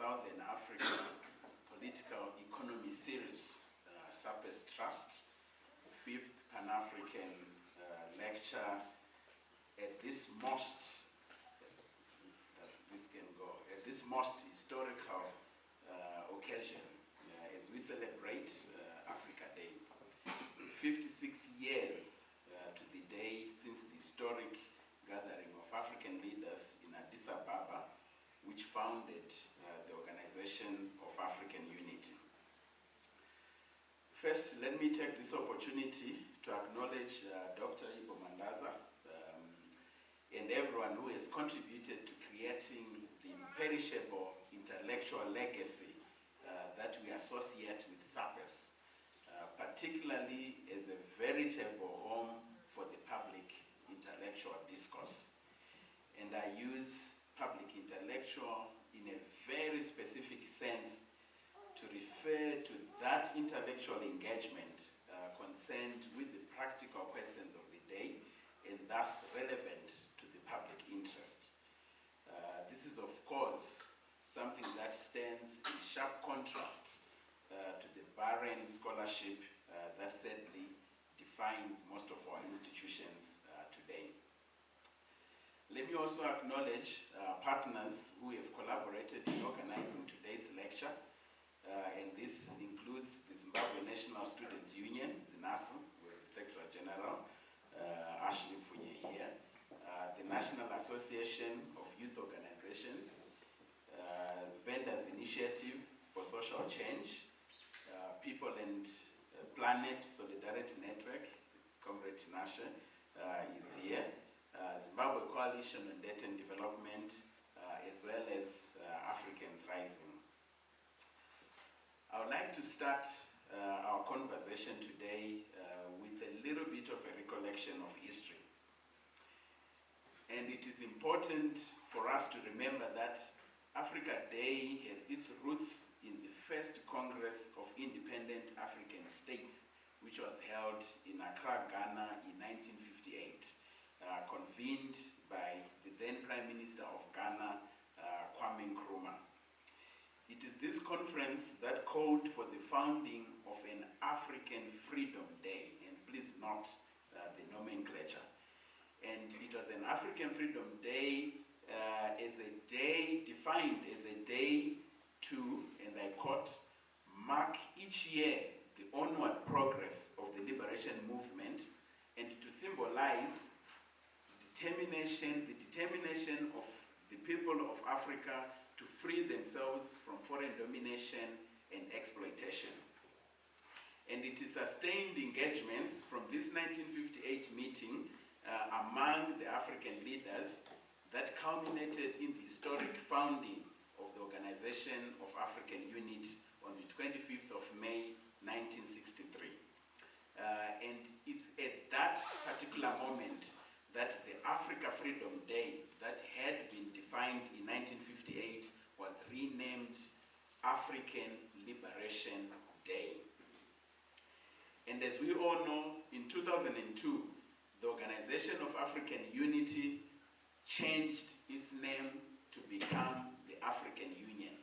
Southern Africa Political Economy Series, SAPES Trust, 5th Pan-African lecture at this most, historical occasion as we celebrate Africa Day. 56 years to the day since the historic gathering of African leaders in Addis Ababa, which founded the Organization of African Unity. First, let me take this opportunity to acknowledge Dr. Bomba and everyone who has contributed to creating the imperishable intellectual legacy that we associate with SAPES, particularly as a veritable home for the public intellectual discourse. And I use public intellectual in a very specific sense to refer to that intellectual engagement concerned with the practical questions of the day and thus relevant to the public interest. This is, of course, something that stands in sharp contrast to the barren scholarship that sadly defines most of our institutions today. Let me also acknowledge partners who have collaborated in organizing today's lecture, and this includes the Zimbabwe National Students Union, ZINASU, with the Secretary General, Ashley Funye here, the National Association of Youth Organizations, Vendors Initiative for Social Change, People and Planet Solidarity Network, Comrade Tinashe is here, Zimbabwe Coalition on Debt and Development, as well as Africans Rising. I would like to start our conversation today with a little bit of a recollection of history. And it is important for us to remember that Africa Day has its roots in the first Congress of Independent African States, which was held in Accra, Ghana in 1958. Convened by the then Prime Minister of Ghana, Kwame Nkrumah. It is this conference that called for the founding of an African Freedom Day, and please note the nomenclature. And it was an African Freedom Day as a day defined as a day to, and I quote, mark each year the onward progress of the liberation movement and to symbolize the determination of the people of Africa to free themselves from foreign domination and exploitation. And it is sustained engagements from this 1958 meeting among the African leaders that culminated in the historic founding of the Organization of African Unity on the 25th of May, 1963. And it's at that particular moment that the Africa Freedom Day that had been defined in 1958 was renamed African Liberation Day. And as we all know, in 2002, the Organization of African Unity changed its name to become the African Union.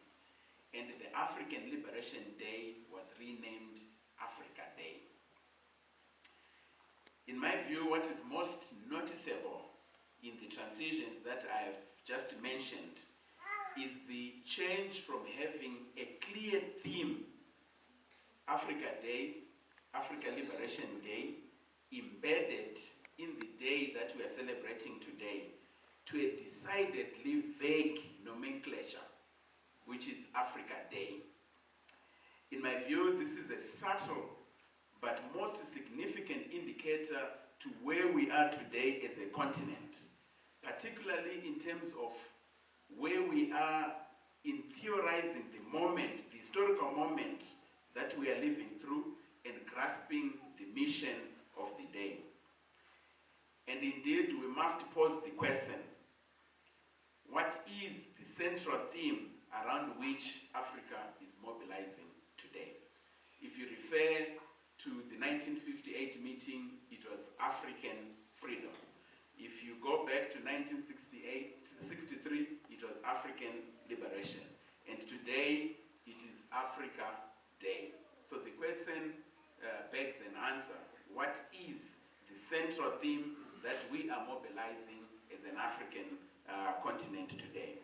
And the African Liberation Day was renamed Africa Day. In my view, what is most noticeable in the transitions that I have just mentioned is the change from having a clear theme, Africa Day, Africa Liberation Day, embedded in the day that we are celebrating today, to a decidedly vague nomenclature, which is Africa Day. In my view, this is a subtle but most significant indicator to where we are today as a continent, particularly in terms of where we are in theorizing the moment, the historical moment that we are living through, and grasping the mission of the day. And indeed, we must pose the question, what is the central theme around which Africa is mobilizing today? If you refer to the 1958 meeting, it was African freedom. If you go back to 1963, it was African liberation. And today, it is Africa Day. So the question begs an answer. What is the central theme that we are mobilizing as an African continent today?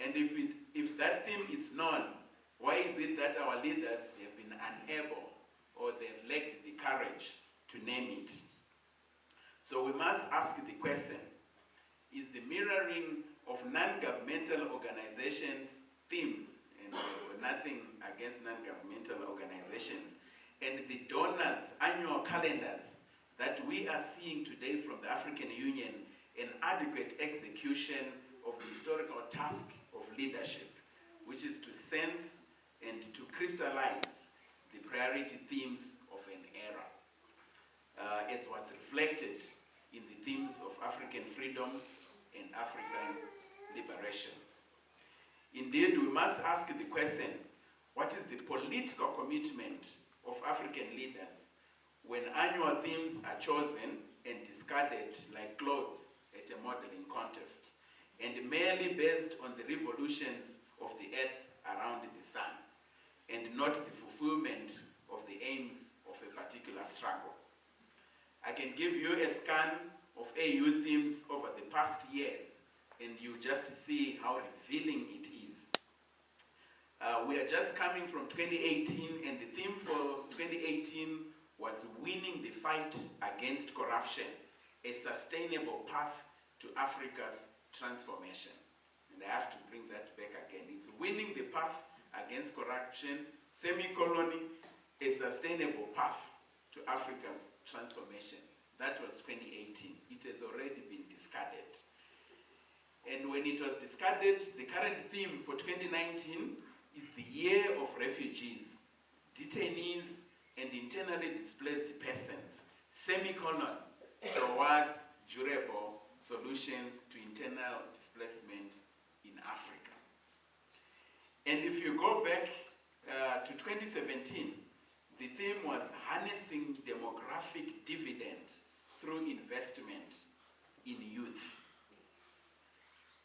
And if that theme is known, why is it that our leaders have been unable, or they've lacked the courage to name it? So we must ask the question, is the mirroring of non-governmental organizations' themes, and nothing against non-governmental organizations, and the donors' annual calendars that we are seeing today from the African Union, an adequate execution of the historical task of leadership, which is to sense and to crystallize the priority themes of an era, as was reflected in the themes of African freedom and African liberation. Indeed, we must ask the question, what is the political commitment of African leaders when annual themes are chosen and discarded like clothes at a modeling contest, and merely based on the revolutions of the earth around the sun, and not the fulfillment of the aims of a particular struggle? I can give you a scan of AU themes over the past years, and you just see how revealing it is. We are just coming from 2018, and the theme for 2018 was winning the fight against corruption, a sustainable path to Africa's transformation. And I have to bring that back again. It's winning the path against corruption, semicolon, a sustainable path to Africa's transformation. That was 2018. It has already been discarded. And when it was discarded, the current theme for 2019 is the year of refugees, detainees, and internally displaced persons, semicolon, towards durable solutions to internal displacement in Africa. And if you go back to 2017, the theme was harnessing demographic dividend through investment in youth.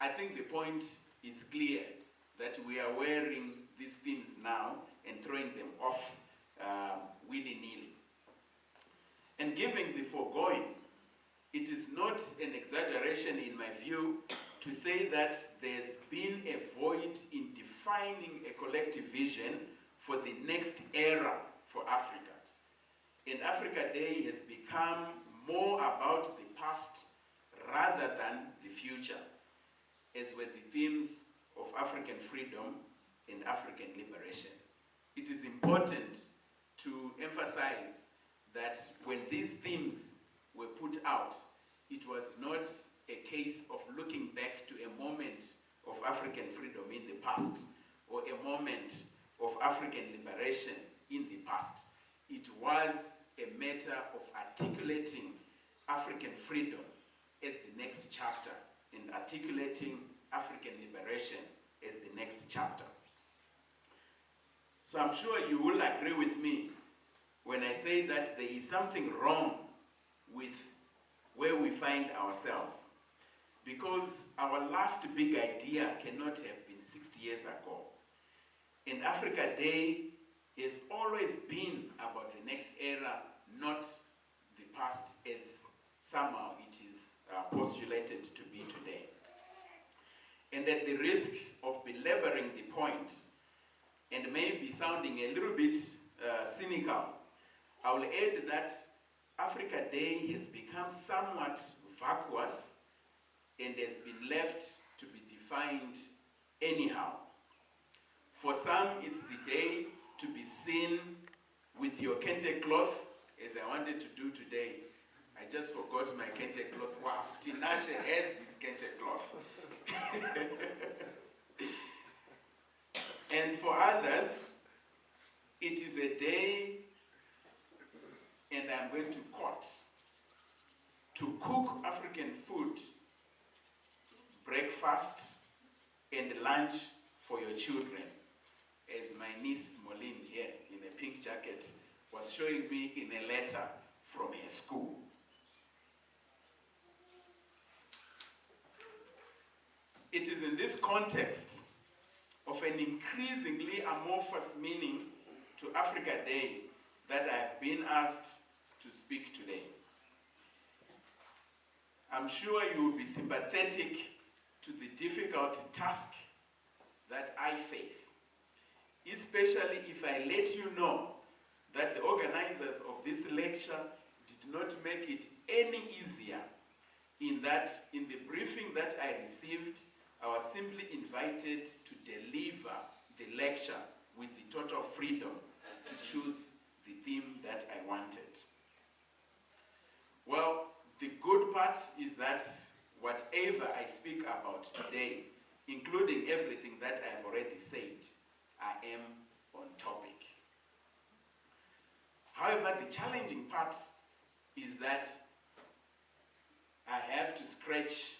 I think the point is clear that we are wearing these themes now and throwing them off willy-nilly. And given the foregoing, it is not an exaggeration in my view to say that there's been a void in defining a collective vision for the next era for Africa. And Africa Day has become more about the past rather than the future, as were the themes of African freedom and African liberation. It is important to emphasize that when these themes were put out, it was not a case of looking back to a moment of African freedom in the past or a moment of African liberation in the past. It was a matter of articulating African freedom as the next chapter and articulating African liberation as the next chapter. So I'm sure you will agree with me when I say that there is something wrong with where we find ourselves, because our last big idea cannot have been 60 years ago. And Africa Day has always been about the next era, not the past, as somehow it is postulated to be today. And at the risk of belaboring the point, and maybe sounding a little bit cynical, I will add that Africa Day has become somewhat vacuous and has been left to be defined anyhow. For some, it's the day to be seen with your kente cloth, as I wanted to do today. I just forgot my kente cloth. Wow, Tinashe has his kente cloth. And for others, it is a day, and I'm going to court to cook African food, breakfast and lunch for your children, as my niece Moline here in a pink jacket was showing me in a letter from her school. It is in this context of an increasingly amorphous meaning to Africa Day that I have been asked to speak today. I'm sure you will be sympathetic to the difficult task that I face, especially if I let you know that the organizers of this lecture did not make it any easier, in that in the briefing that I received, I was simply invited to deliver the lecture with the total freedom to choose the theme that I wanted. Well, the good part is that whatever I speak about today, including everything that I've already said, I am on topic. However, the challenging part is that I have to scratch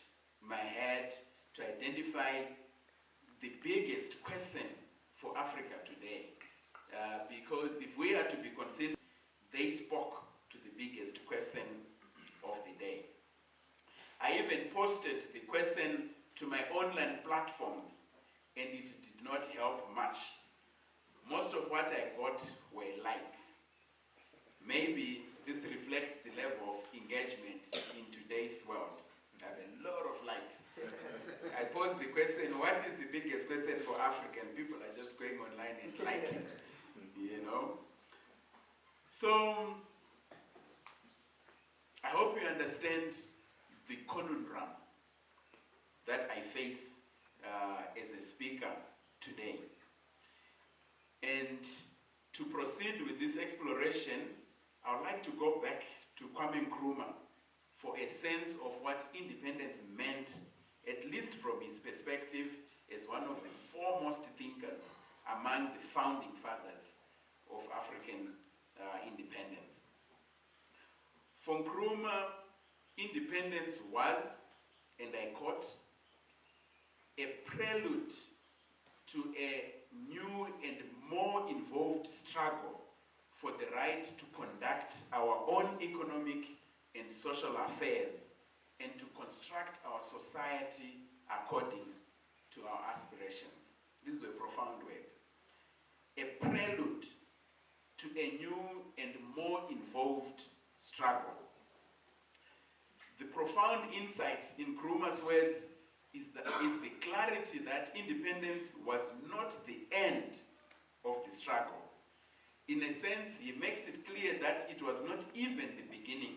my head to identify the biggest question for Africa today. Because if we are to be consistent, they spoke to the biggest question of the day. I even posted the question to my online platforms, and it did not help much. Most of what I got were likes. Maybe this reflects the level of engagement in today's world. I have a lot of likes. I posed the question, what is the biggest question for Africa? And people are just going online and liking, you know? So, I hope you understand the conundrum that I face as a speaker today. And to proceed with this exploration, I would like to go back to Kwame Nkrumah for a sense of what independence meant, at least from his perspective as one of the foremost thinkers among the founding fathers of African independence. For Nkrumah, independence was, and I quote, a prelude to a new and more involved struggle for the right to conduct our own economic and social affairs and to construct our society according to our aspirations. These were profound words. A prelude to a new and more involved struggle. The profound insight in Nkrumah's words is the clarity that independence was not the end of the struggle. In a sense, he makes it clear that it was not even the beginning.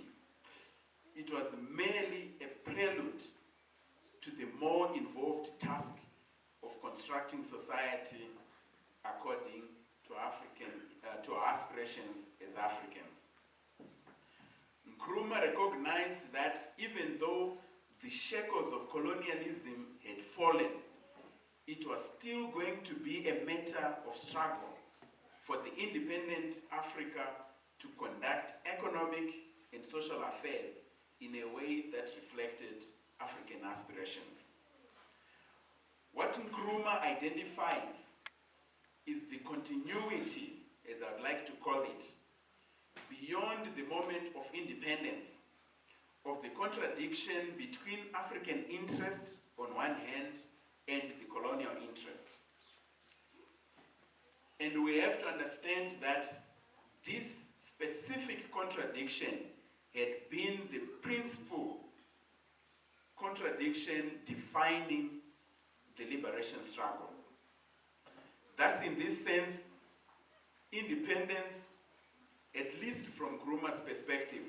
It was merely a prelude to the more involved task of constructing society according to our aspirations as Africans. Nkrumah recognized that even though the shackles of colonialism had fallen, it was still going to be a matter of struggle for the independent Africa to conduct economic and social affairs in a way that reflected African aspirations. What Nkrumah identifies is the continuity, as I'd like to call it, beyond the moment of independence, of the contradiction between African interest on one hand and the colonial interest. And we have to understand that this specific contradiction had been the principal contradiction defining the liberation struggle. Thus, in this sense, independence, at least from Nkrumah's perspective,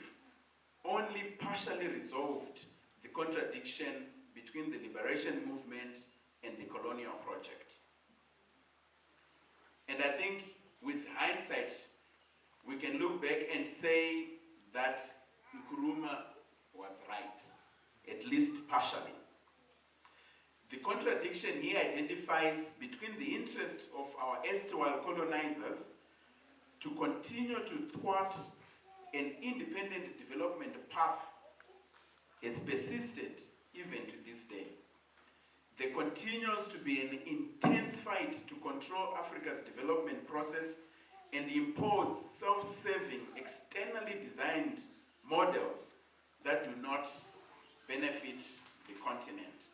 only partially resolved the contradiction between the liberation movement and the colonial project. And I think with hindsight, we can look back and say that Nkrumah was right, at least partially. The contradiction he identifies between the interest of our erstwhile colonizers to continue to thwart an independent development path has persisted even to this day. There continues to be an intense fight to control Africa's development process and impose self-serving, externally designed models that do not benefit the continent.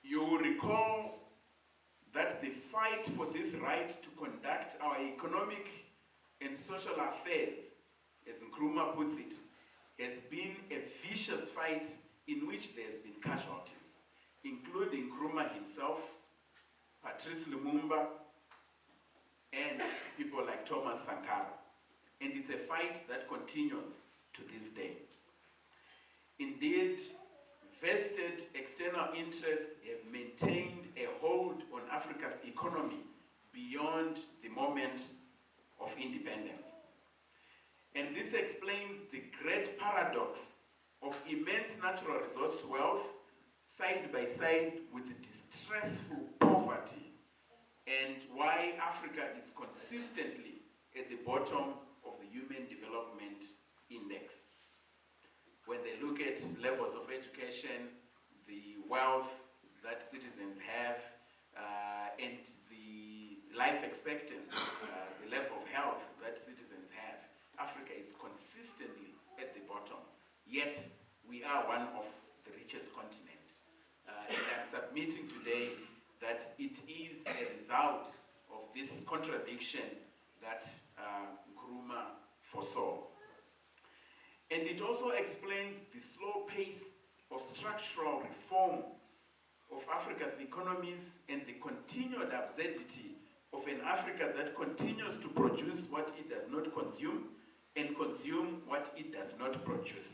You will recall that the fight for this right to conduct our economic and social affairs, as Nkrumah puts it, has been a vicious fight in which there has been casualties, including Nkrumah himself, Patrice Lumumba, and people like Thomas Sankara. And it's a fight that continues to this day. Indeed, vested external interests have maintained a hold on Africa's economy beyond the moment of independence. And this explains the great paradox of immense natural resource wealth side by side with distressful poverty, and why Africa is consistently at the bottom of the Human Development Index. When they look at levels of education, the wealth that citizens have, and the life expectancy, the level of health that citizens have, Africa is consistently at the bottom. Yet, we are one of the richest continents. And I'm submitting today that it is a result of this contradiction that Nkrumah foresaw. And it also explains the slow pace of structural reform of Africa's economies and the continued absurdity of an Africa that continues to produce what it does not consume and consume what it does not produce.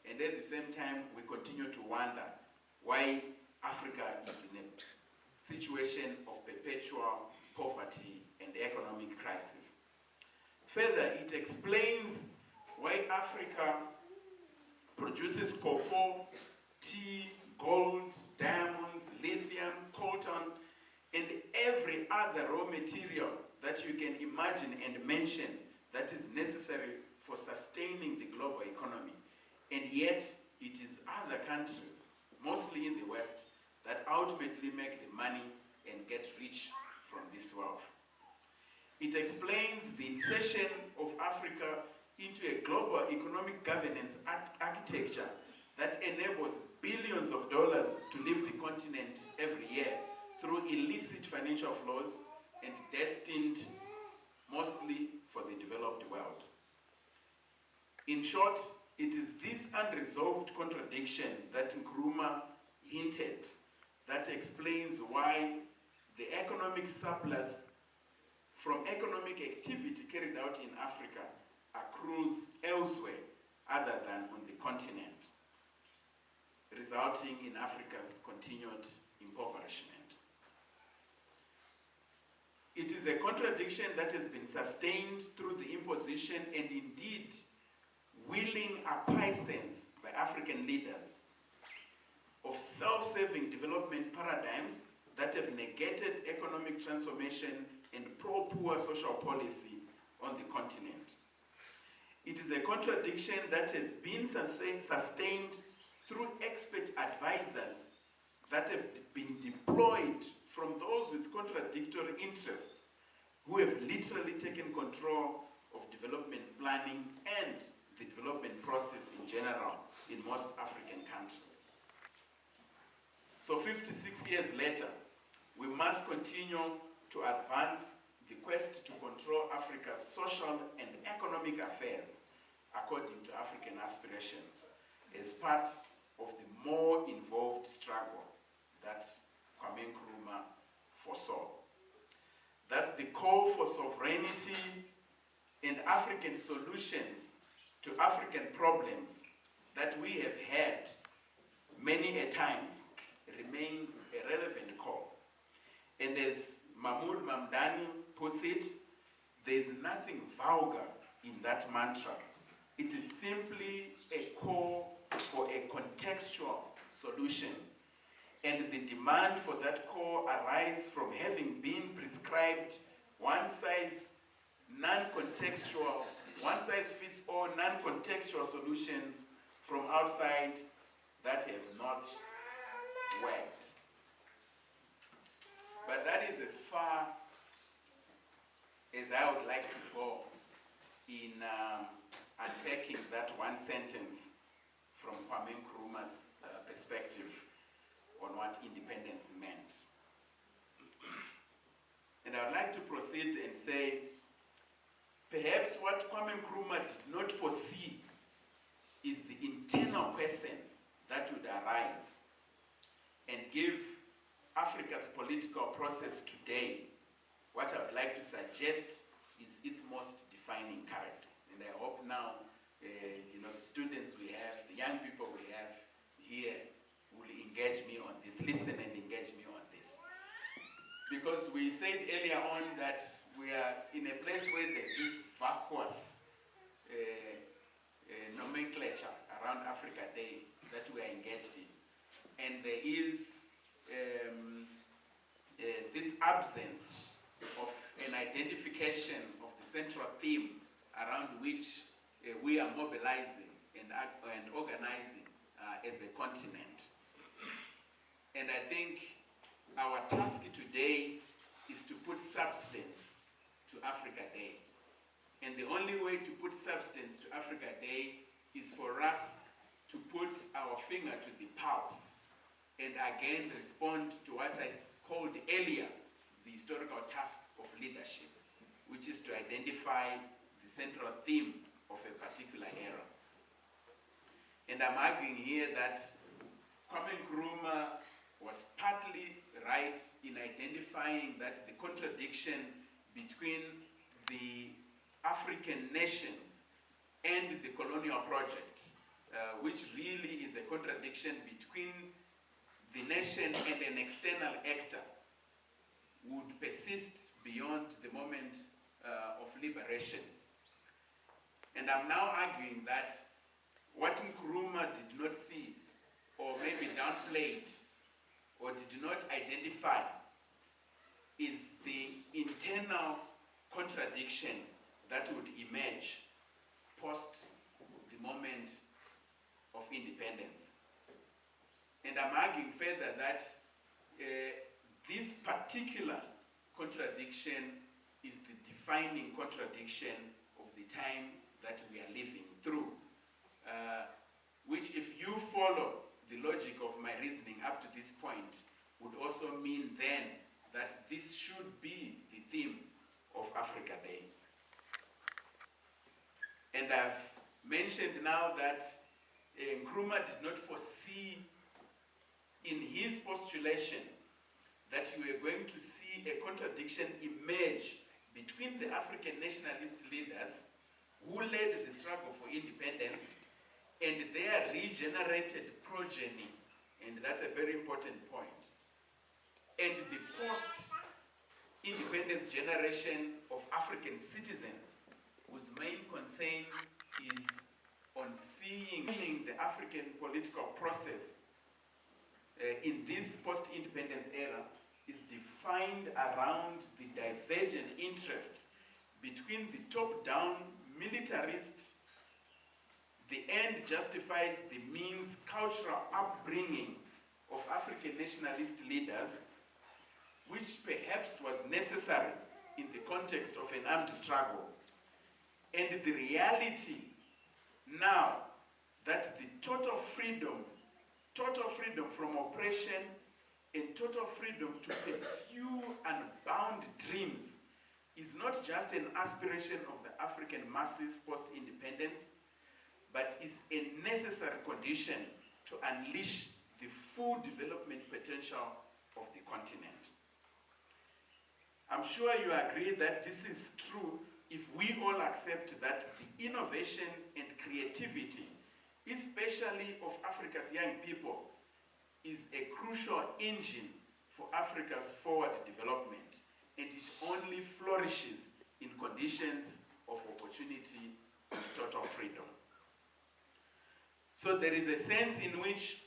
And at the same time, we continue to wonder why Africa is in a situation of perpetual poverty and economic crisis. Further, it explains why Africa produces cocoa, tea, gold, diamonds, lithium, coltan, and every other raw material that you can imagine and mention that is necessary for sustaining the global economy. And yet, it is other countries, mostly in the West, that ultimately make the money and get rich from this wealth. It explains the insertion of Africa into a global economic governance architecture that enables billions of dollars to leave the continent every year through illicit financial flows and destined mostly for the developed world. In short, it is this unresolved contradiction that Nkrumah hinted that explains why the economic surplus from economic activity carried out in Africa accrues elsewhere other than on the continent, resulting in Africa's continued impoverishment. It is a contradiction that has been sustained through the imposition and indeed willing acquiescence by African leaders of self-serving development paradigms that have negated economic transformation and pro-poor social policy on the continent. It is a contradiction that has been sustained through expert advisors that have been deployed from those with contradictory interests who have literally taken control of development planning and the development process in general in most African countries. So 56 years later, we must continue to advance the quest to control Africa's social and economic affairs according to African aspirations as part of the more involved struggle that Kwame Nkrumah foresaw. Thus, the call for sovereignty and African solutions to African problems that we have had many a times remains a relevant call. And as Mahmoud Mamdani puts it, there is nothing vulgar in that mantra. It is simply a call for a contextual solution. And the demand for that call arises from having been prescribed non-contextual, one-size-fits-all, non-contextual solutions from outside that have not worked. But that is as far as I would like to go in unpacking that one sentence from Kwame Nkrumah's perspective on what independence meant. And I would like to proceed and say, perhaps what Kwame Nkrumah did not foresee is the internal question that would arise and give Africa's political process today what I would like to suggest is its most defining character. And I hope now, the students we have, the young people we have here will engage me on this, listen and engage me on this. Because we said earlier on that we are in a place where there's this vacuous nomenclature around Africa Day that we are engaged in. And there is this absence of an identification of the central theme around which we are mobilizing and organizing as a continent. And I think our task today is to put substance to Africa Day. And the only way to put substance to Africa Day is for us to put our finger to the pulse and again respond to what I called earlier the historical task of leadership, which is to identify the central theme of a particular era. And I'm arguing here that Kwame Nkrumah was partly right in identifying that the contradiction between the African nations and the colonial project, which really is a contradiction between the nation and an external actor, would persist beyond the moment of liberation. And I'm now arguing that what Nkrumah did not see, or maybe downplayed, or did not identify, is the internal contradiction that would emerge post the moment of independence. And I'm arguing further that this particular contradiction is the defining contradiction of the time that we are living through, which, if you follow the logic of my reasoning up to this point, would also mean then that this should be the theme of Africa Day. And I've mentioned now that Nkrumah did not foresee in his postulation that you were going to see a contradiction emerge between the African nationalist leaders who led the struggle for independence and their regenerated progeny, and that's a very important point, and the post-independence generation of African citizens whose main concern is on seeing the African political process in this post-independence era is defined around the divergent interests between the top-down militarist, the end justifies the means cultural upbringing of African nationalist leaders, which perhaps was necessary in the context of an armed struggle, and the reality now that the total freedom from oppression and total freedom to pursue unbound dreams is not just an aspiration of the African masses post-independence, but is a necessary condition to unleash the full development potential of the continent. I'm sure you agree that this is true if we all accept that the innovation and creativity, especially of Africa's young people, is a crucial engine for Africa's forward development. and it only flourishes in conditions of opportunity and total freedom. So there is a sense in which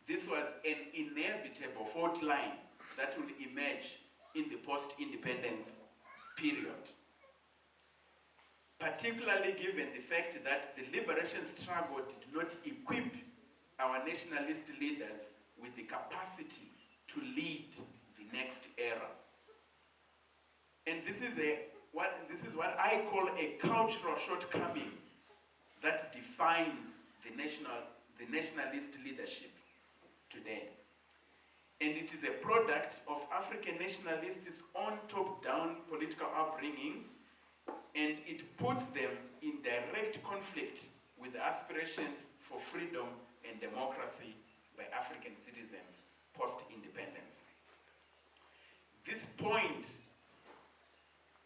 this was an inevitable fault line that will emerge in the post-independence period, particularly given the fact that the liberation struggle did not equip our nationalist leaders with the capacity to lead the next era. And this is what I call a cultural shortcoming that defines the nationalist leadership today. And it is a product of African nationalists' own top-down political upbringing, and it puts them in direct conflict with the aspirations for freedom and democracy by African citizens post-independence. This point,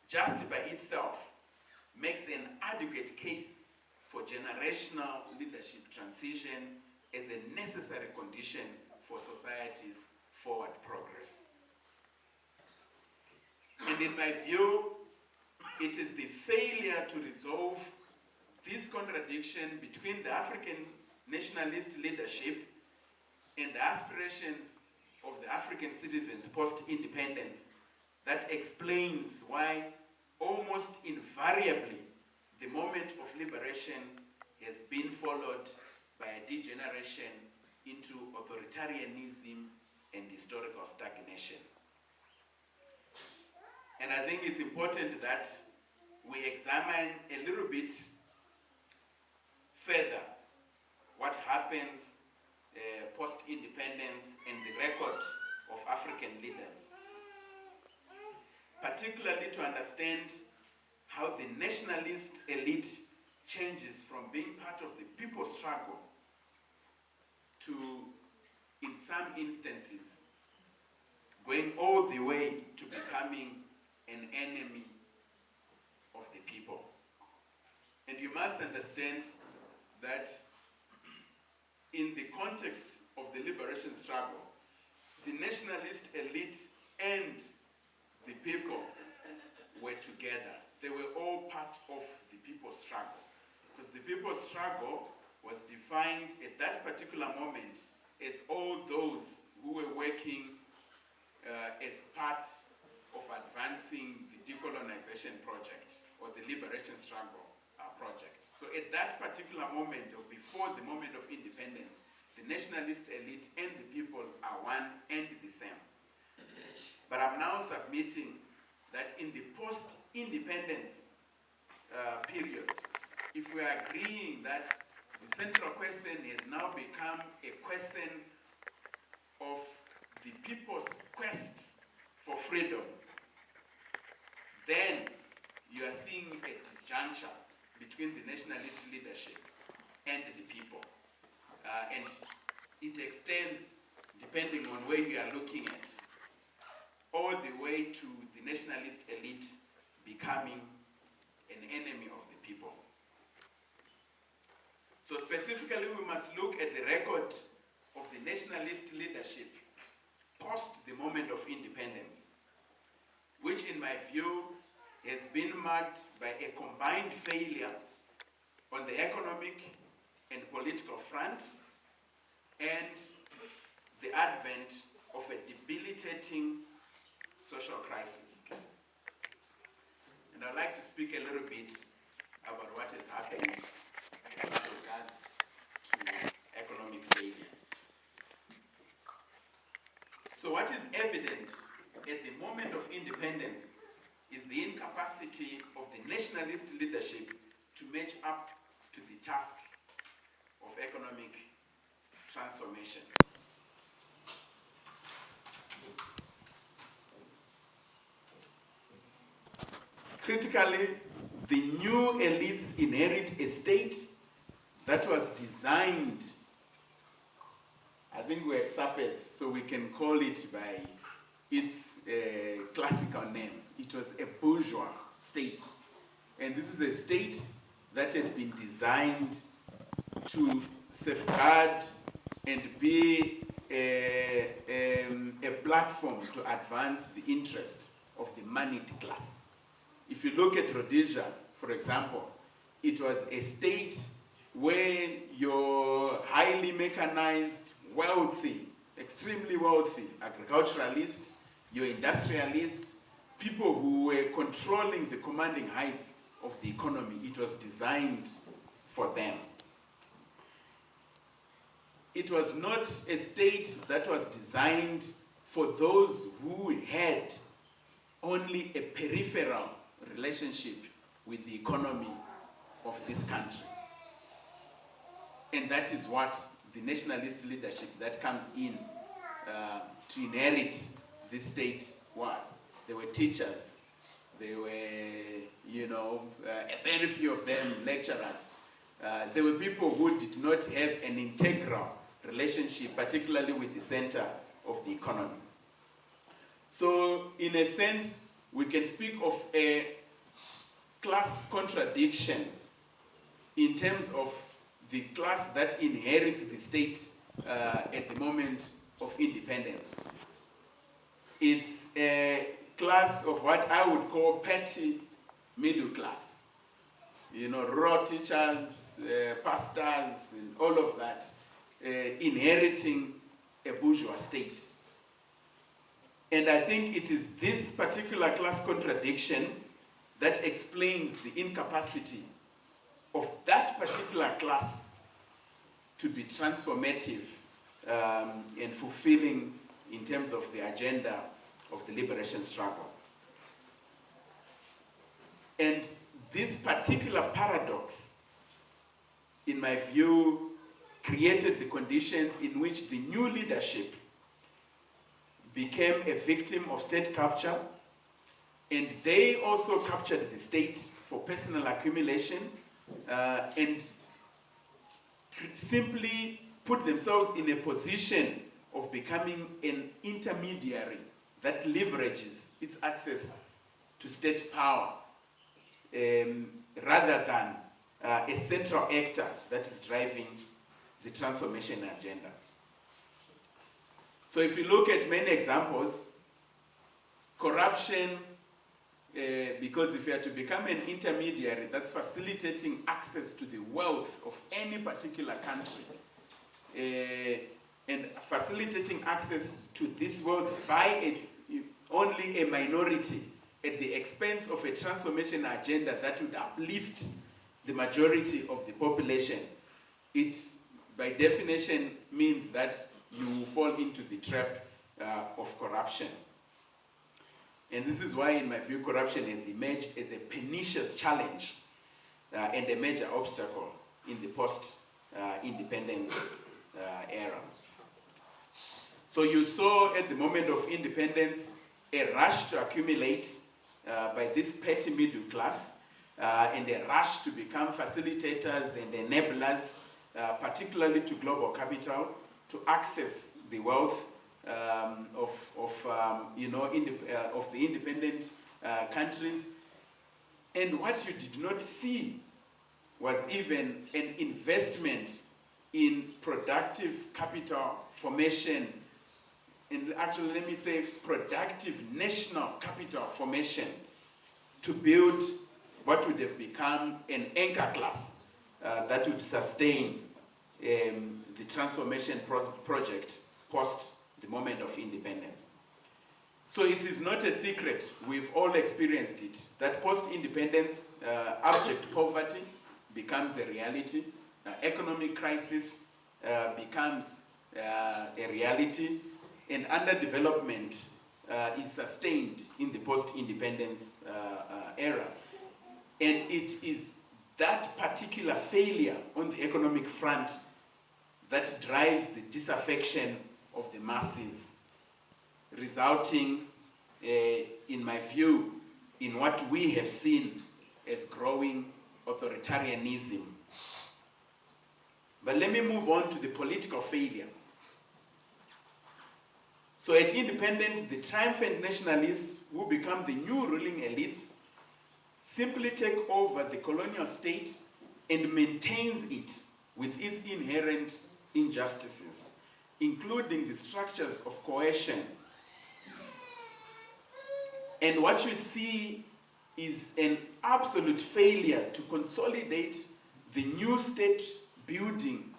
just by itself, makes an adequate case for generational leadership transition as a necessary condition for society's forward progress. And in my view, it is the failure to resolve this contradiction between the African nationalist leadership and the aspirations of the African citizens post-independence that explains why almost invariably the moment of liberation has been followed by a degeneration into authoritarianism and historical stagnation. And I think it's important that we examine a little bit further what happens post-independence and the record of African leaders, particularly to understand how the nationalist elite changes from being part of the people's struggle to, in some instances, going all the way to becoming an enemy of the people. And you must understand that in the context of the liberation struggle, the nationalist elite and the people were together. They were all part of the people's struggle. Because the people's struggle was defined at that particular moment as all those who were working as part of advancing the decolonization project or the liberation struggle project. So at that particular moment, or before the moment of independence, the nationalist elite and the people are one and the same. But I'm now submitting that in the post-independence period, if we are agreeing that the central question has now become a question of the people's quest for freedom, then you are seeing a disjuncture between the nationalist leadership and the people. And it extends, depending on where you are looking at, all the way to the nationalist elite becoming an enemy of the people. So specifically, we must look at the record of the nationalist leadership post the moment of independence, which in my view has been marked by a combined failure on the economic and political front and the advent of a debilitating social crisis. And I'd like to speak a little bit about what is happening with regards to economic failure. So what is evident at the moment of independence is the incapacity of the nationalist leadership to match up to the task of economic transformation. Critically, the new elites inherit a state that was designed, I think we're at SAPES, so we can call it by its classical name. It was a bourgeois state. And this is a state that had been designed to safeguard and be a platform to advance the interest of the moneyed class. If you look at Rhodesia, for example, it was a state where your highly mechanized, wealthy, extremely wealthy agriculturalists, your industrialists, people who were controlling the commanding heights of the economy, it was designed for them. It was not a state that was designed for those who had only a peripheral relationship with the economy of this country. And that is what the nationalist leadership that comes in to inherit this state was. They were teachers. They were, a very few of them lecturers. There were people who did not have an integral relationship, particularly with the center of the economy. So, in a sense, we can speak of a class contradiction in terms of the class that inherits the state at the moment of independence. It's a class of what I would call petty middle class. Rural teachers, pastors, and all of that, inheriting a bourgeois state. And I think it is this particular class contradiction that explains the incapacity of that particular class to be transformative and fulfilling in terms of the agenda of the liberation struggle. And this particular paradox, in my view, created the conditions in which the new leadership became a victim of state capture, and they also captured the state for personal accumulation and simply put themselves in a position of becoming an intermediary that leverages its access to state power rather than a central actor that is driving the transformation agenda. So if you look at many examples, corruption, because if you are to become an intermediary, that's facilitating access to the wealth of any particular country, and facilitating access to this wealth by only a minority at the expense of a transformation agenda that would uplift the majority of the population. It, by definition, means that you fall into the trap of corruption. And this is why, in my view, corruption has emerged as a pernicious challenge and a major obstacle in the post-independence era. So you saw at the moment of independence a rush to accumulate by this petty middle class and a rush to become facilitators and enablers, particularly to global capital, to access the wealth of the independent countries. And what you did not see was even an investment in productive capital formation, and actually let me say productive national capital formation to build what would have become an anchor class that would sustain the transformation project post the moment of independence. So it is not a secret, we've all experienced it, that post-independence, abject poverty becomes a reality, economic crisis becomes a reality, and underdevelopment is sustained in the post-independence era. And it is that particular failure on the economic front that drives the disaffection of the masses, resulting, in my view, in what we have seen as growing authoritarianism. But let me move on to the political failure. So at independence, the triumphant nationalists who become the new ruling elites simply take over the colonial state and maintains it with its inherent injustices, including the structures of coercion And what you see is an absolute failure to consolidate the new state building,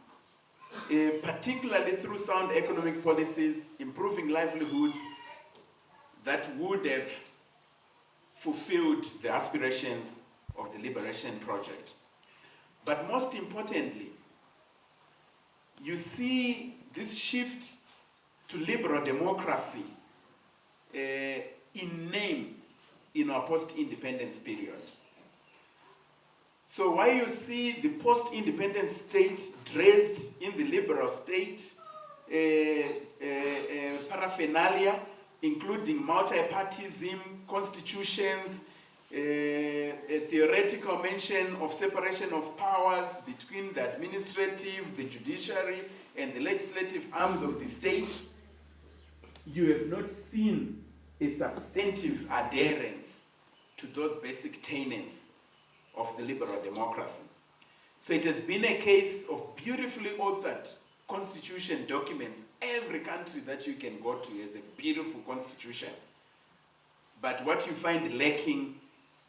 particularly through sound economic policies, improving livelihoods that would have fulfilled the aspirations of the liberation project. But most importantly, you see this shift to liberal democracy in name in our post-independence period. So while you see the post-independence state dressed in the liberal state paraphernalia, including multi-partyism, constitutions, a theoretical mention of separation of powers between the administrative, the judiciary, and the legislative arms of the state, you have not seen a substantive adherence to those basic tenets of the liberal democracy. So it has been a case of beautifully authored constitution documents. Every country that you can go to has a beautiful constitution. But what you find lacking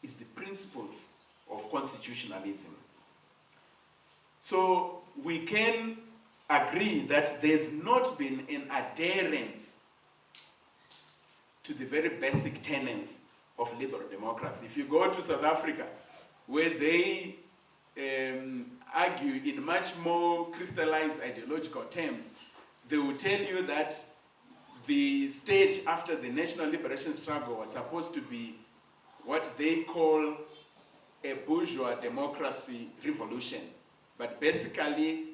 is the principles of constitutionalism. So we can agree that there's not been an adherence to the very basic tenets of liberal democracy. If you go to South Africa, where they argue in much more crystallized ideological terms, they will tell you that the stage after the national liberation struggle was supposed to be what they call a bourgeois democracy revolution. But basically,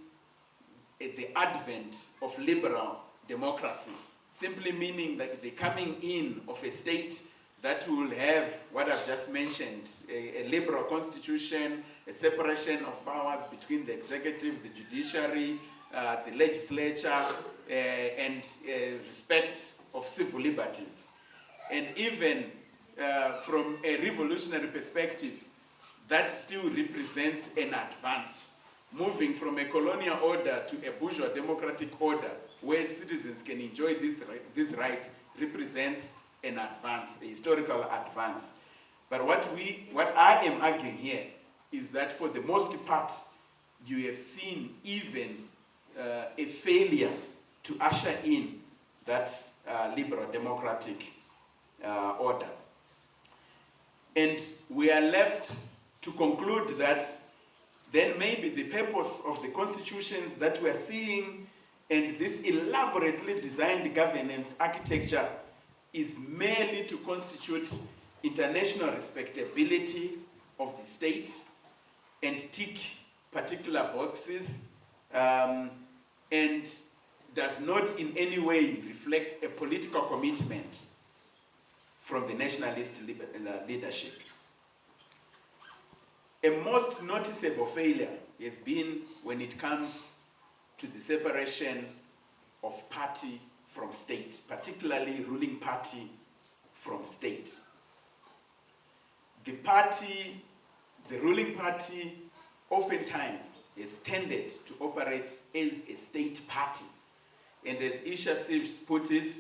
the advent of liberal democracy, simply meaning that the coming in of a state that will have what I've just mentioned, a liberal constitution, a separation of powers between the executive, the judiciary, the legislature, and respect of civil liberties. And even from a revolutionary perspective, that still represents an advance. Moving from a colonial order to a bourgeois democratic order where citizens can enjoy these rights represents an advance, a historical advance. But what I am arguing here is that for the most part, you have seen even a failure to usher in that liberal democratic order. And we are left to conclude that then maybe the purpose of the constitutions that we are seeing and this elaborately designed governance architecture is merely to constitute international respectability of the state and tick particular boxes, and does not in any way reflect a political commitment from the nationalist leadership. A most noticeable failure has been when it comes to the separation of party from state, particularly ruling party from state. The ruling party oftentimes has tended to operate as a state party. And as Isha Sivs put it,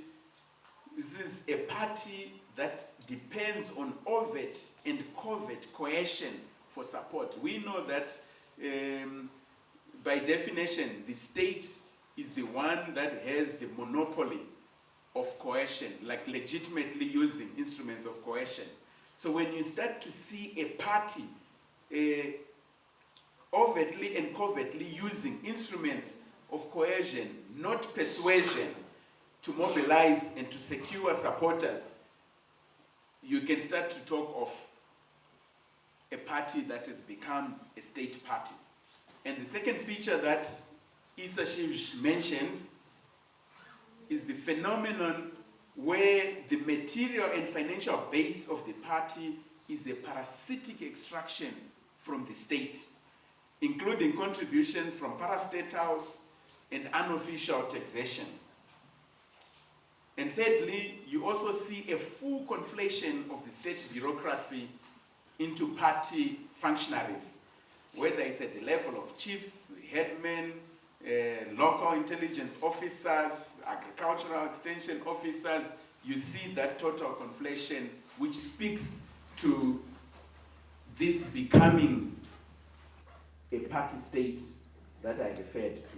this is a party that depends on overt and covert coercion for support. We know that by definition, the state is the one that has the monopoly of coercion, like legitimately using instruments of coercion. So when you start to see a party overtly and covertly using instruments of coercion, not persuasion, to mobilize and to secure supporters, you can start to talk of a party that has become a state party. And the second feature that Issa Shiv mentions is the phenomenon where the material and financial base of the party is a parasitic extraction from the state, including contributions from parastatals and unofficial taxation. And thirdly, you also see a full conflation of the state bureaucracy into party functionaries, whether it's at the level of chiefs, headmen, local intelligence officers, agricultural extension officers. You see that total conflation which speaks to this becoming a party state that I referred to.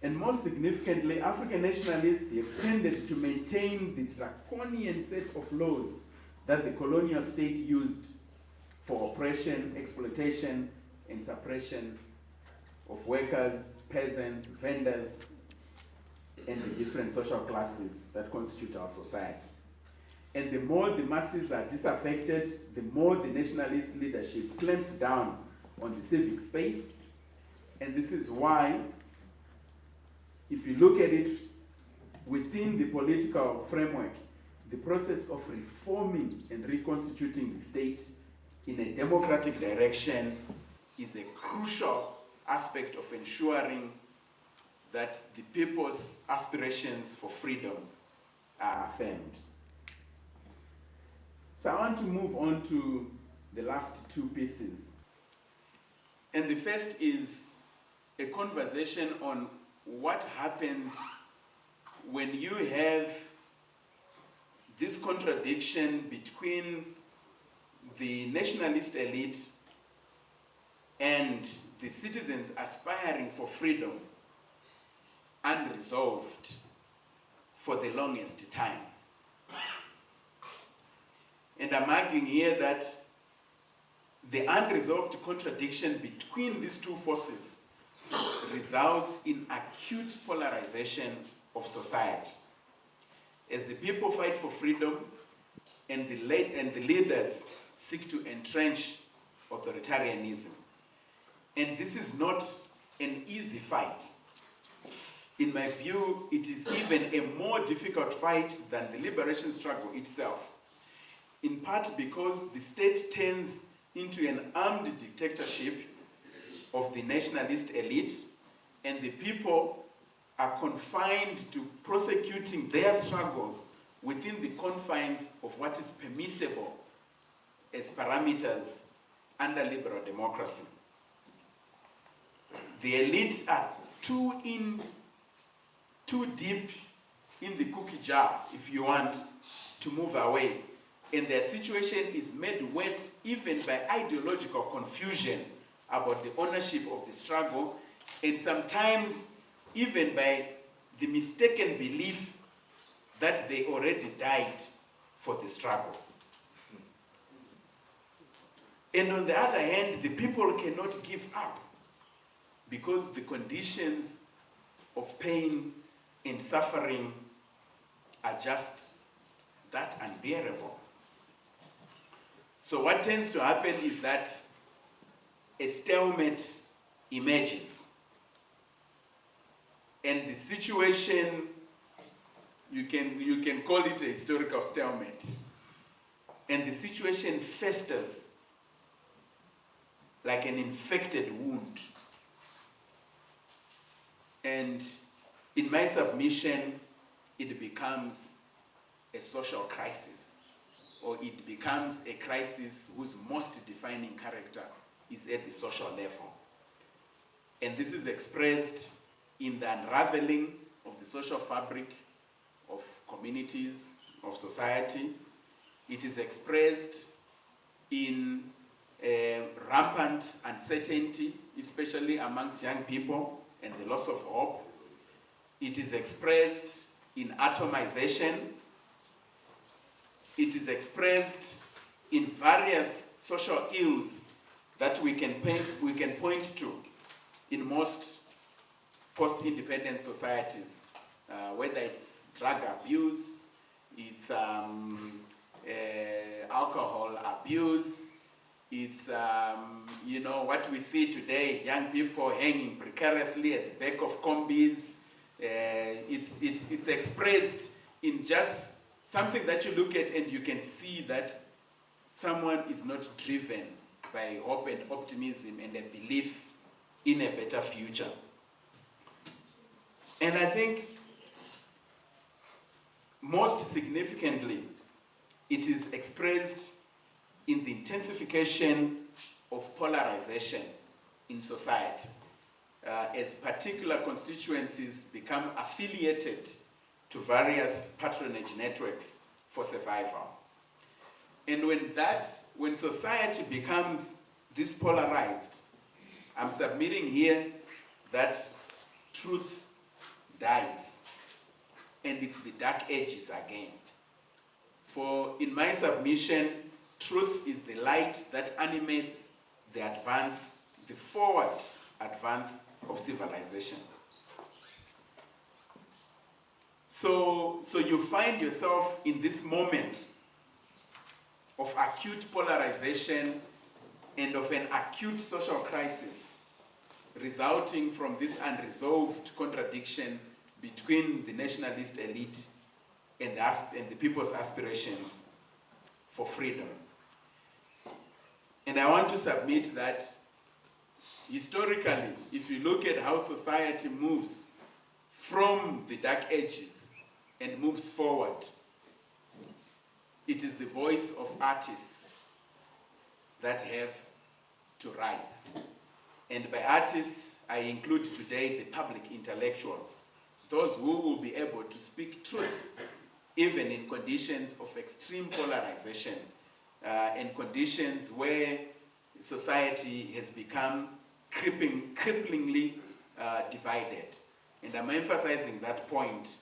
And most significantly, African nationalists have tended to maintain the draconian set of laws that the colonial state used for oppression, exploitation, and suppression of workers, peasants, vendors, and the different social classes that constitute our society. And the more the masses are disaffected, the more the nationalist leadership clamps down on the civic space. And this is why, if you look at it within the political framework, the process of reforming and reconstituting the state in a democratic direction is a crucial aspect of ensuring that the people's aspirations for freedom are affirmed. So I want to move on to the last two pieces. And the first is a conversation on what happens when you have this contradiction between the nationalist elite and the citizens aspiring for freedom unresolved for the longest time. And I'm arguing here that the unresolved contradiction between these two forces results in acute polarization of society. As the people fight for freedom and the leaders seek to entrench authoritarianism. And this is not an easy fight. In my view, it is even a more difficult fight than the liberation struggle itself, in part because the state turns into an armed dictatorship of the nationalist elite, and the people are confined to prosecuting their struggles within the confines of what is permissible as parameters under liberal democracy. The elites are too deep in the cookie jar, if you want, to move away. And their situation is made worse even by ideological confusion about the ownership of the struggle, and sometimes even by the mistaken belief that they already died for the struggle. And on the other hand, the people cannot give up because the conditions of pain and suffering are just that unbearable. So what tends to happen is that a stalemate emerges. And the situation, you can call it a historical stalemate. And the situation festers like an infected wound. And in my submission, it becomes a social crisis, or it becomes a crisis whose most defining character is at the social level. And this is expressed in the unraveling of the social fabric of communities, of society. It is expressed in rampant uncertainty, especially amongst young people, and the loss of hope. It is expressed in atomization. It is expressed in various social ills that we can point to in most post-independent societies, whether it's drug abuse, it's alcohol abuse, it's what we see today, young people hanging precariously at the back of combis. It's expressed in just something that you look at and you can see that someone is not driven by hope and optimism and a belief in a better future. And I think most significantly, it is expressed in the intensification of polarization in society, as particular constituencies become affiliated to various patronage networks for survival. And when society becomes this polarized, I'm submitting here that truth dies, and it's the dark ages again. For in my submission, truth is the light that animates the forward advance of civilization. So you find yourself in this moment of acute polarization and of an acute social crisis resulting from this unresolved contradiction between the nationalist elite and the people's aspirations for freedom. And I want to submit that historically, if you look at how society moves from the Dark Ages and moves forward, it is the voice of artists that have to rise. And by artists, I include today the public intellectuals, those who will be able to speak truth, even in conditions of extreme polarization, and conditions where society has become cripplingly divided. And I'm emphasizing that point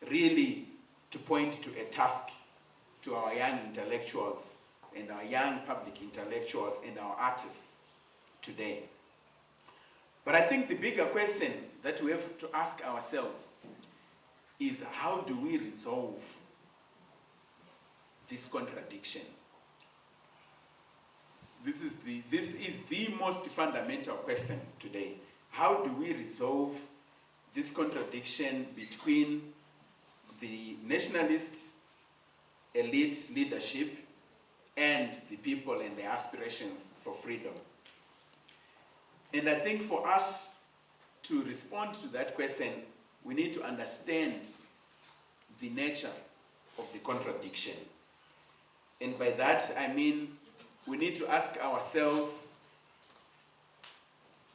really to point to a task to our young intellectuals and our young public intellectuals and our artists today. But I think the bigger question that we have to ask ourselves is, how do we resolve this contradiction? This is the most fundamental question today. How do we resolve this contradiction between the nationalist elite leadership and the people and their aspirations for freedom? And I think for us to respond to that question, we need to understand the nature of the contradiction. And by that, I mean, we need to ask ourselves,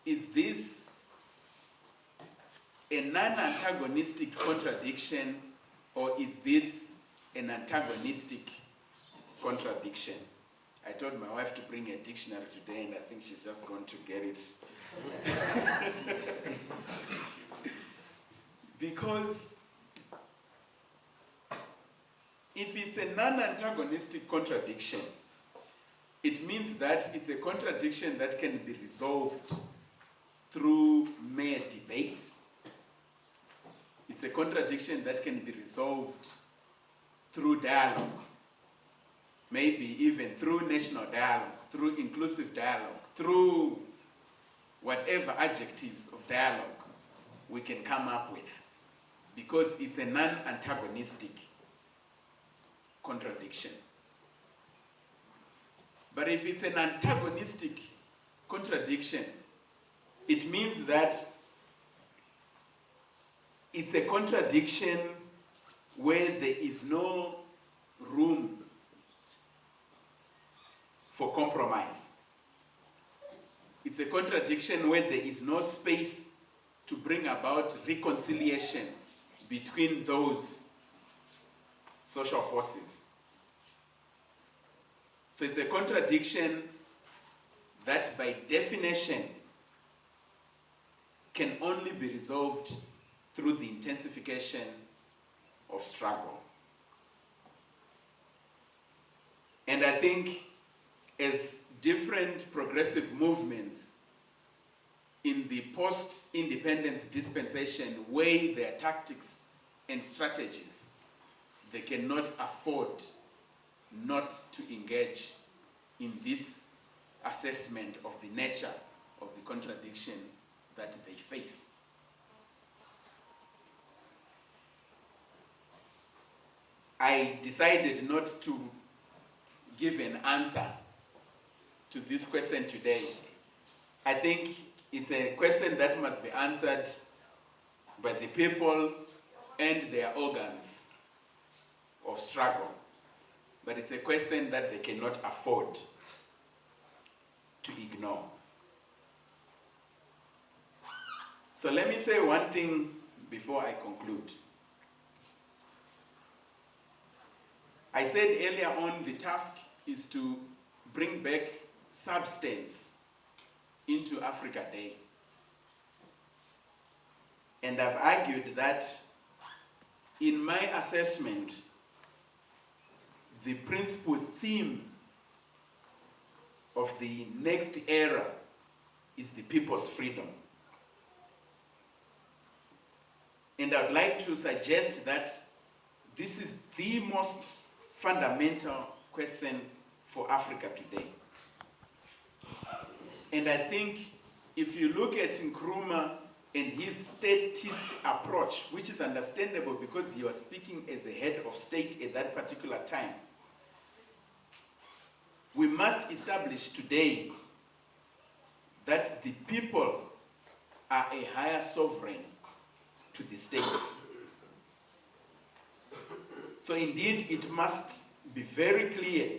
is this a non-antagonistic contradiction, or is this an antagonistic contradiction? I told my wife to bring a dictionary today, and I think she's just going to get it. Because if it's a non-antagonistic contradiction, it means that it's a contradiction that can be resolved through mere debate. It's a contradiction that can be resolved through dialogue, maybe even through national dialogue, through inclusive dialogue, through whatever adjectives of dialogue we can come up with, because it's a non-antagonistic contradiction. But if it's an antagonistic contradiction, it means that it's a contradiction where there is no room for compromise. It's a contradiction where there is no space to bring about reconciliation between those social forces. So it's a contradiction that by definition can only be resolved through the intensification of struggle. And I think as different progressive movements in the post-independence dispensation weigh their tactics and strategies, they cannot afford not to engage in this assessment of the nature of the contradiction that they face. I decided not to give an answer to this question today. I think it's a question that must be answered by the people and their organs of struggle. But it's a question that they cannot afford to ignore. So let me say one thing before I conclude. I said earlier on, the task is to bring back substance into Africa Day. And I've argued that in my assessment, the principal theme of the next era is the people's freedom. And I'd like to suggest that this is the most fundamental question for Africa today. And I think if you look at Nkrumah and his statist approach, which is understandable because he was speaking as a head of state at that particular time, we must establish today that the people are a higher sovereign to the state. So indeed, it must be very clear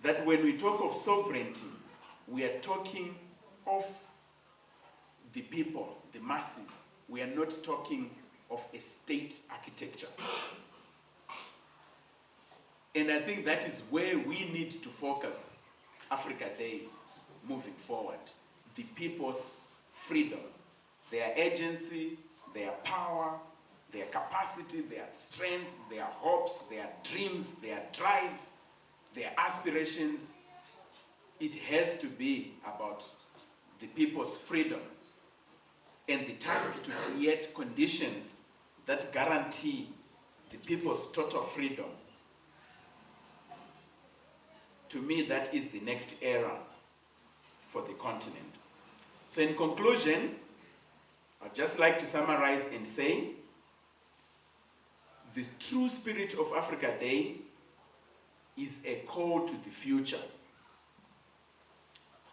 that when we talk of sovereignty, we are talking of the people, the masses. We are not talking of a state architecture. And I think that is where we need to focus Africa Day moving forward. The people's freedom, their agency, their power, their capacity, their strength, their hopes, their dreams, their drive, their aspirations. It has to be about the people's freedom and the task to create conditions that guarantee the people's total freedom. To me, that is the next era for the continent. So in conclusion, I'd just like to summarize and say, the true spirit of Africa Day is a call to the future.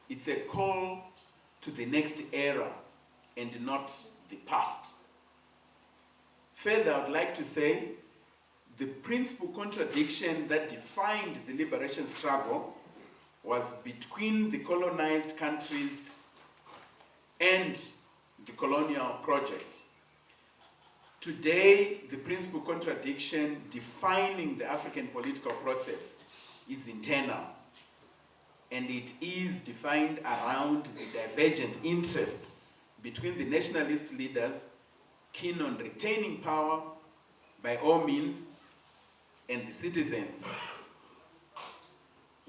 It's a call to the next era and not the past. Further, I would like to say the principal contradiction that defined the liberation struggle was between the colonized countries and the colonial project. Today, the principal contradiction defining the African political process is internal, and it is defined around the divergent interests between the nationalist leaders keen on retaining power by all means and the citizens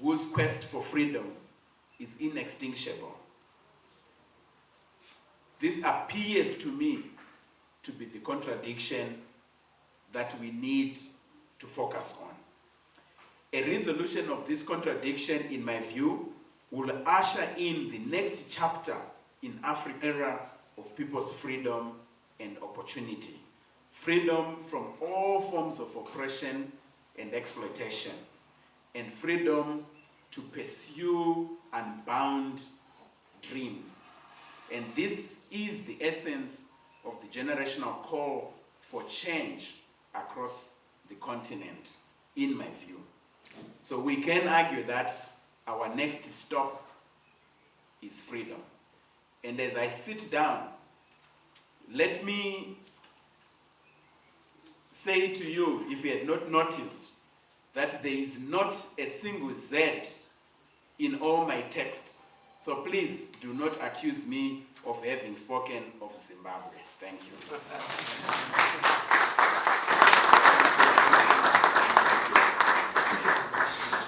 whose quest for freedom is inextinguishable. This appears to me to be the contradiction that we need to focus on. A resolution of this contradiction, in my view, will usher in the next chapter in Africa's era of people's freedom and opportunity. Freedom from all forms of oppression and exploitation, and freedom to pursue unbound dreams. And this is the essence of the generational call for change across the continent, in my view. So we can argue that our next stop is freedom. And as I sit down, let me say to you, if you had not noticed, that there is not a single Z in all my texts. So please do not accuse me of having spoken of Zimbabwe. Thank you.